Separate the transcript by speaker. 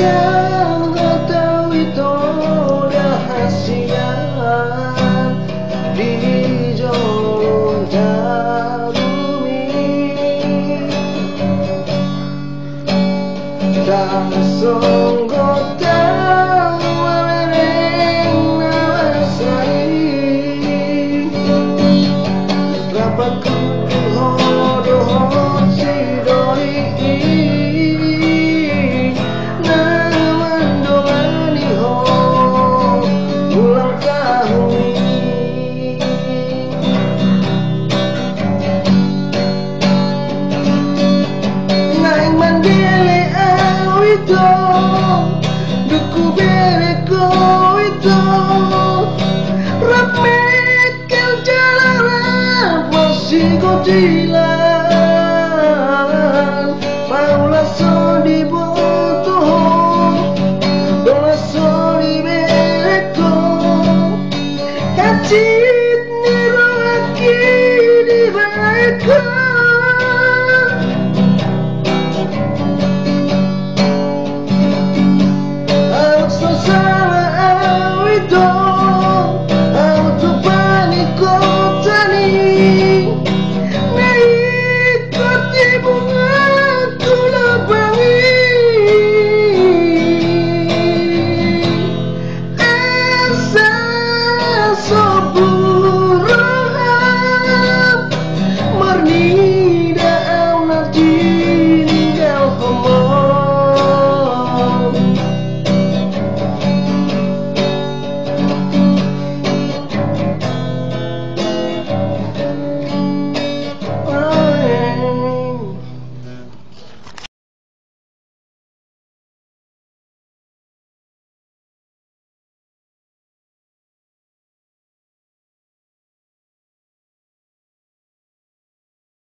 Speaker 1: yang kau tahu itu rahasia di jonta bumi. Tak sungguh tahu yang nasai dapat ku duku bereko itu ramai jalan masih kodilan paulah so di butuh doa so di bereko kacit niru lagi di bereko.